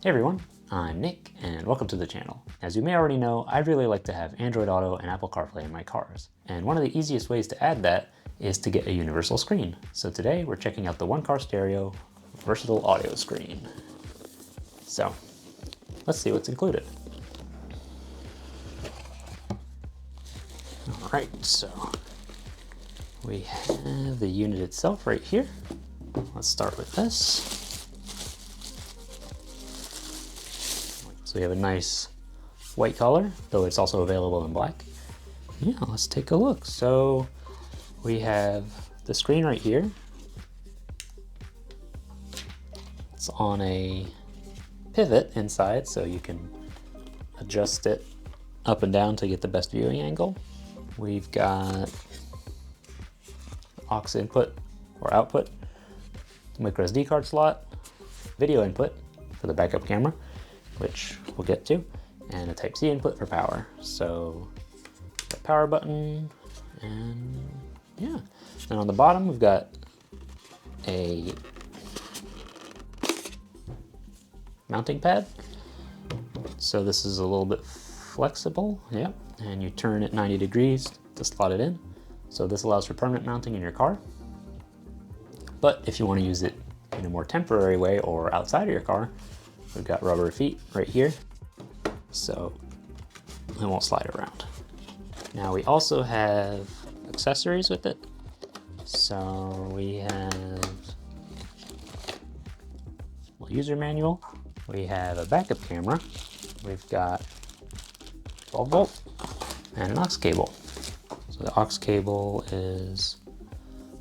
Hey everyone, I'm Nick and welcome to the channel. As you may already know, I really like to have Android Auto and Apple CarPlay in my cars. And one of the easiest ways to add that is to get a universal screen. So today we're checking out the OneCarStereo Versatile Audio Screen. So let's see what's included. All right, so we have the unit itself right here. Let's start with this. So we have a nice white color, though it's also available in black. Yeah, let's take a look. So we have the screen right here. It's on a pivot inside, so you can adjust it up and down to get the best viewing angle. We've got aux input or output, micro SD card slot, video input for the backup camera, which we'll get to, and a Type-C input for power. So the power button, and yeah. Then on the bottom we've got a mounting pad. So this is a little bit flexible, yeah, and you turn it 90 degrees to slot it in. So this allows for permanent mounting in your car. But if you want to use it in a more temporary way or outside of your car, we've got rubber feet right here, so it won't slide around. Now we also have accessories with it. So we have a user manual. We have a backup camera. We've got 12 volt and an aux cable. So the aux cable is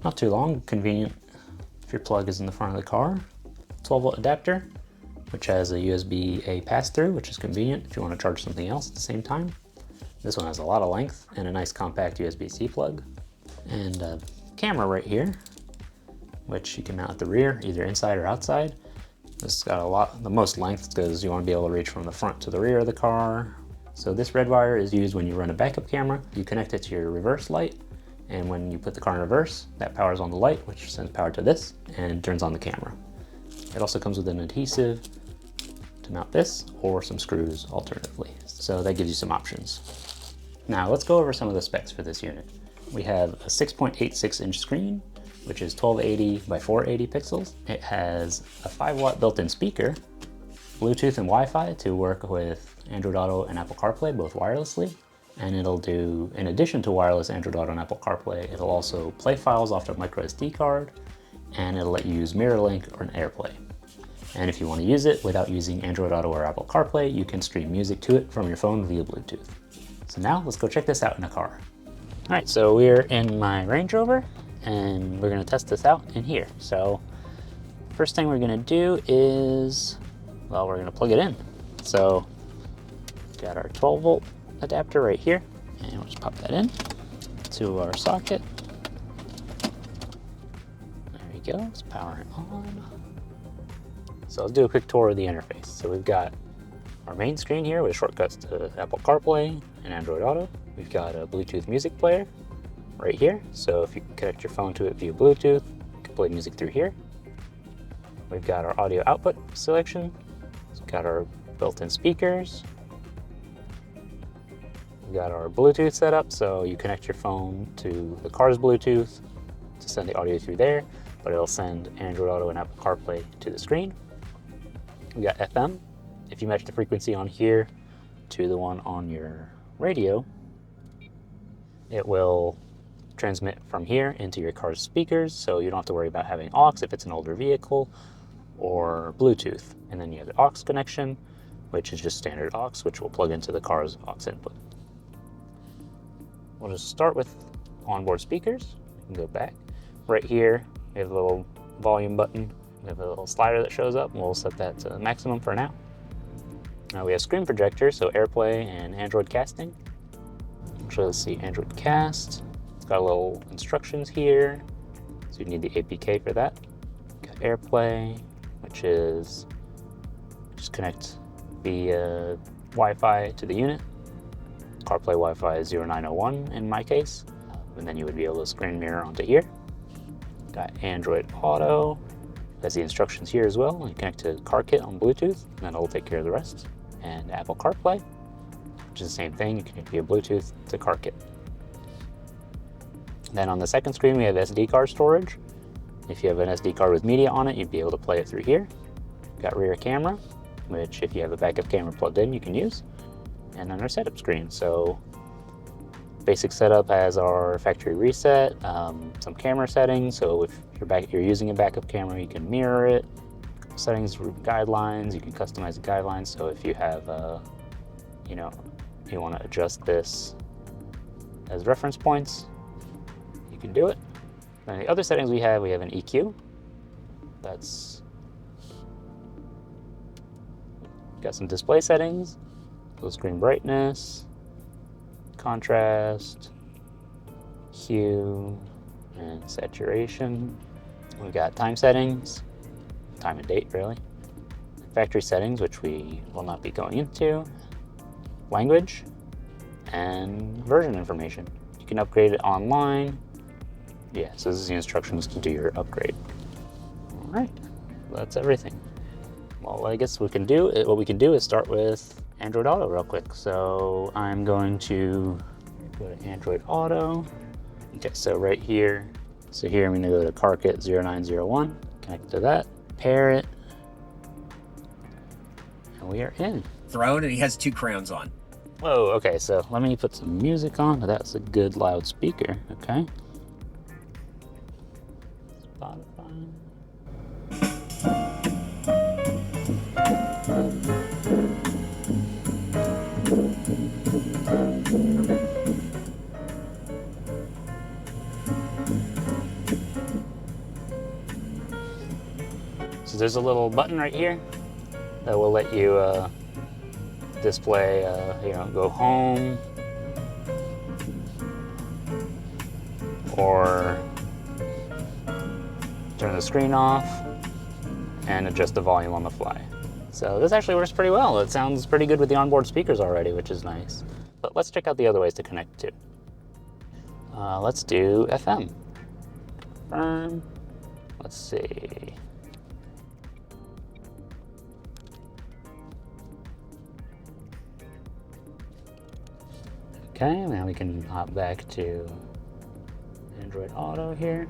not too long, convenient if your plug is in the front of the car. 12 volt adapter, which has a USB-A pass-through, which is convenient if you want to charge something else at the same time. This one has a lot of length and a nice compact USB-C plug. And a camera right here, which you can mount at the rear, either inside or outside. This has got the most length because you want to be able to reach from the front to the rear of the car. So this red wire is used when you run a backup camera. You connect it to your reverse light, and when you put the car in reverse, that powers on the light, which sends power to this and turns on the camera. It also comes with an adhesive to mount this, or some screws alternatively. So that gives you some options. Now let's go over some of the specs for this unit. We have a 6.86 inch screen, which is 1280 by 480 pixels. It has a 5-watt built-in speaker, Bluetooth and Wi-Fi to work with Android Auto and Apple CarPlay, both wirelessly. And it'll do, in addition to wireless Android Auto and Apple CarPlay, it'll also play files off a micro SD card, and it'll let you use MirrorLink or an AirPlay. And if you want to use it without using Android Auto or Apple CarPlay, you can stream music to it from your phone via Bluetooth. So now let's go check this out in a car. All right, so we're in my Range Rover and we're gonna test this out in here. So first thing we're gonna do is, well, we're gonna plug it in. So got our 12 volt adapter right here, and we'll just pop that in to our socket. There we go, let's power it on. So let's do a quick tour of the interface. So we've got our main screen here with shortcuts to Apple CarPlay and Android Auto. We've got a Bluetooth music player right here. So if you connect your phone to it via Bluetooth, you can play music through here. We've got our audio output selection. We've got our built-in speakers. We've got our Bluetooth setup, so you connect your phone to the car's Bluetooth to send the audio through there, but it'll send Android Auto and Apple CarPlay to the screen. We got FM. If you match the frequency on here to the one on your radio, it will transmit from here into your car's speakers, so you don't have to worry about having aux if it's an older vehicle, or Bluetooth. And then you have the aux connection, which is just standard aux, which will plug into the car's aux input. We'll just start with onboard speakers. We can go back. Right here, we have a little volume button. We have a little slider that shows up, and we'll set that to maximum for now. Now we have screen projector, so AirPlay and Android casting. Actually, let's see, Android cast. It's got a little instructions here, so you need the APK for that. Got AirPlay, which is just connect via Wi-Fi to the unit. CarPlay Wi-Fi is 0901 in my case, and then you would be able to screen mirror onto here. Got Android Auto, There's the instructions here as well. You connect to CarKit on Bluetooth, and that'll take care of the rest. And Apple CarPlay, which is the same thing. You connect via Bluetooth to CarKit. Then on the second screen, we have SD card storage. If you have an SD card with media on it, you'd be able to play it through here. We've got rear camera, which if you have a backup camera plugged in, you can use. And then our setup screen. So basic setup has our factory reset, some camera settings. So if you're using a backup camera, you can mirror it. Settings, guidelines, you can customize the guidelines. So if you have, you want to adjust this as reference points, you can do it. And the other settings we have an EQ. That's got some display settings, full screen brightness, contrast, hue, and saturation. We've got time settings, time and date really, factory settings, which we will not be going into, language, and version information. You can upgrade it online. Yeah, so this is the instructions to do your upgrade. All right, that's everything. Well, I guess what we can do is start with Android Auto real quick. So I'm going to go to Android Auto. Okay, so right here, I'm going to go to CarKit 0901, connect to that, pair it, and we are in. Throne, and he has 2 crowns on. Whoa, okay, so let me put some music on. That's a good loud speaker, okay. Spotify. So there's a little button right here that will let you display, go home or turn the screen off and adjust the volume on the fly. So this actually works pretty well. It sounds pretty good with the onboard speakers already, which is nice. But let's check out the other ways to connect to. Let's do FM. Confirm. Let's see. Okay, now we can hop back to Android Auto here.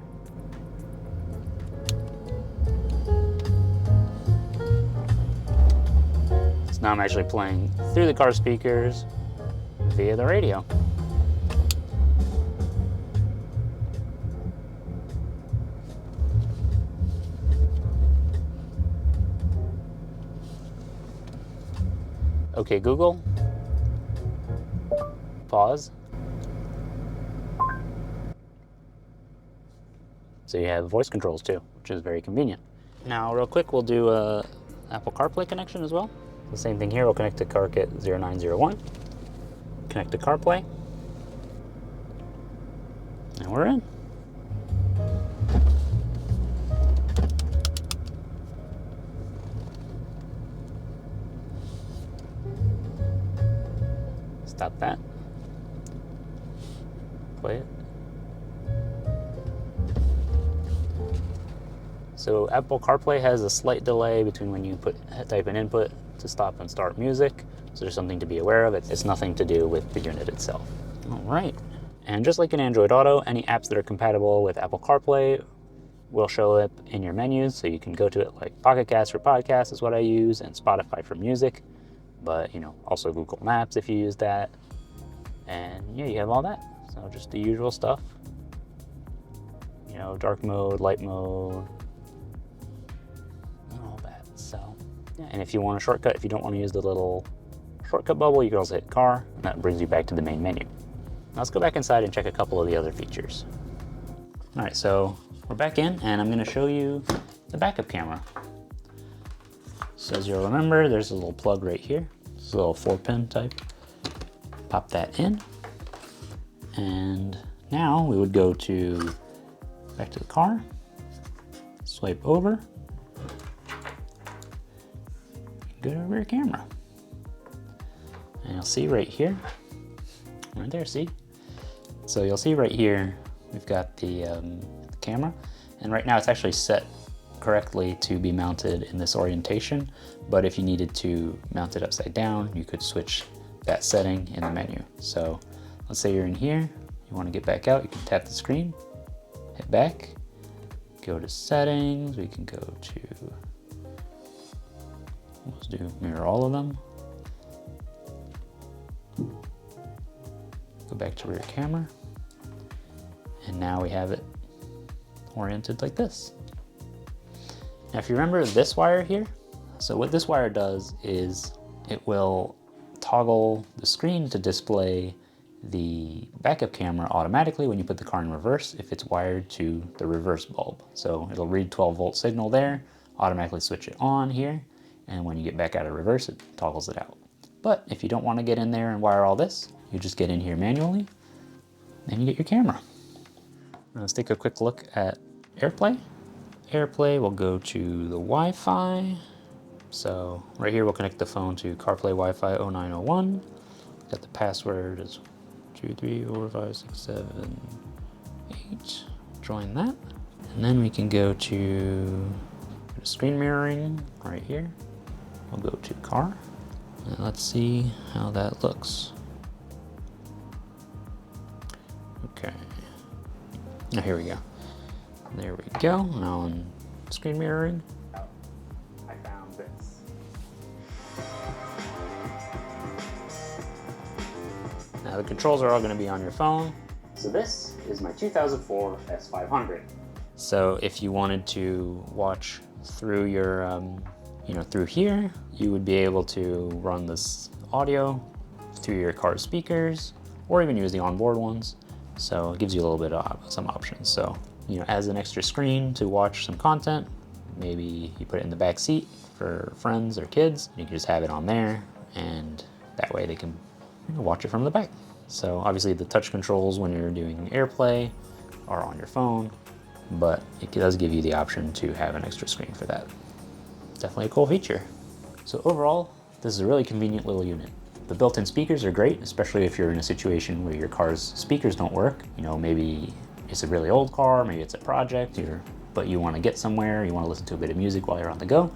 So now I'm actually playing through the car speakers via the radio. Okay, Google. Pause. So you have voice controls too, which is very convenient. Now, real quick, we'll do a Apple CarPlay connection as well. The same thing here, we'll connect to CarKit 0901, connect to CarPlay, and we're in. Stop that. Play it. So Apple CarPlay has a slight delay between when you type an input to stop and start music. So there's something to be aware of. It's nothing to do with the unit itself. All right. And just like in Android Auto, any apps that are compatible with Apple CarPlay will show up in your menus. So you can go to it, like Pocket Cast for podcasts is what I use, and Spotify for music. But also Google Maps if you use that. And yeah, you have all that. So just the usual stuff. Dark mode, light mode, and all that. So yeah, and if you want a shortcut, if you don't want to use the little shortcut bubble, you can also hit car, and that brings you back to the main menu. Now let's go back inside and check a couple of the other features. All right, so we're back in, and I'm going to show you the backup camera. So as you'll remember, there's a little plug right here. It's a little 4-pin type. Pop that in, and now we would go back to the car, swipe over, go to rear camera, and you'll see right here, right there, see? So you'll see right here, we've got the camera, and right now it's actually set correctly to be mounted in this orientation, but if you needed to mount it upside down, you could switch that setting in the menu. So let's say you're in here, you want to get back out, you can tap the screen, hit back, go to settings, we can go to, let's do mirror all of them. Go back to rear camera, and now we have it oriented like this. Now if you remember this wire here, so what this wire does is it will toggle the screen to display the backup camera automatically when you put the car in reverse if it's wired to the reverse bulb. So it'll read 12-volt signal there, automatically switch it on here, and when you get back out of reverse, it toggles it out. But if you don't want to get in there and wire all this, you just get in here manually, and you get your camera. Now let's take a quick look at AirPlay. AirPlay will go to the Wi-Fi. So right here we'll connect the phone to CarPlay Wi-Fi 0901. Got the password is 2, 3, 4, 5, 6, 7, 8. Join that. And then we can go to screen mirroring right here. We'll go to car. And let's see how that looks. Okay. Now here we go. There we go. Now on screen mirroring. I found this. Now the controls are all going to be on your phone. So this is my 2004 S500. So if you wanted to watch through your, through here, you would be able to run this audio through your car's speakers, or even use the onboard ones. So it gives you a little bit of some options. So, as an extra screen to watch some content, maybe you put it in the back seat for friends or kids. You can just have it on there, and that way they can watch it from the back. So obviously the touch controls when you're doing AirPlay are on your phone, but it does give you the option to have an extra screen for that. Definitely a cool feature. So overall, this is a really convenient little unit. The built-in speakers are great, especially if you're in a situation where your car's speakers don't work. Maybe it's a really old car, maybe it's a project, but you want to get somewhere, you want to listen to a bit of music while you're on the go.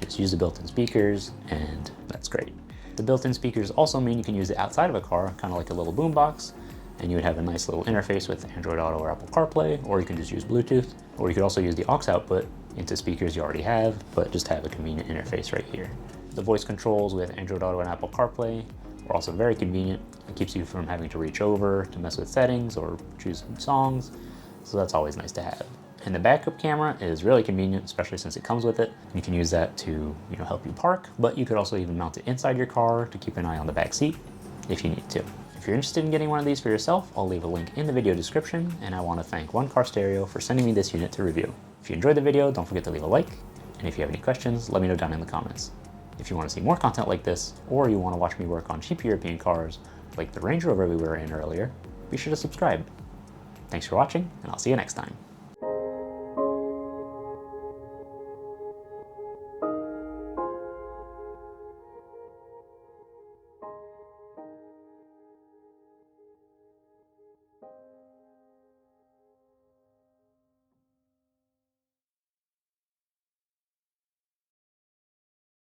Just use the built-in speakers, and that's great. The built-in speakers also mean you can use it outside of a car, kind of like a little boombox, and you would have a nice little interface with Android Auto or Apple CarPlay, or you can just use Bluetooth, or you could also use the aux output into speakers you already have, but just have a convenient interface right here. The voice controls with Android Auto and Apple CarPlay are also very convenient. It keeps you from having to reach over to mess with settings or choose songs, so that's always nice to have. And the backup camera is really convenient, especially since it comes with it. You can use that to help you park, but you could also even mount it inside your car to keep an eye on the back seat if you need to. If you're interested in getting one of these for yourself, I'll leave a link in the video description, and I want to thank OneCarStereo for sending me this unit to review. If you enjoyed the video, don't forget to leave a like, and if you have any questions, let me know down in the comments. If you want to see more content like this, or you want to watch me work on cheap European cars like the Range Rover we were in earlier, be sure to subscribe. Thanks for watching, and I'll see you next time.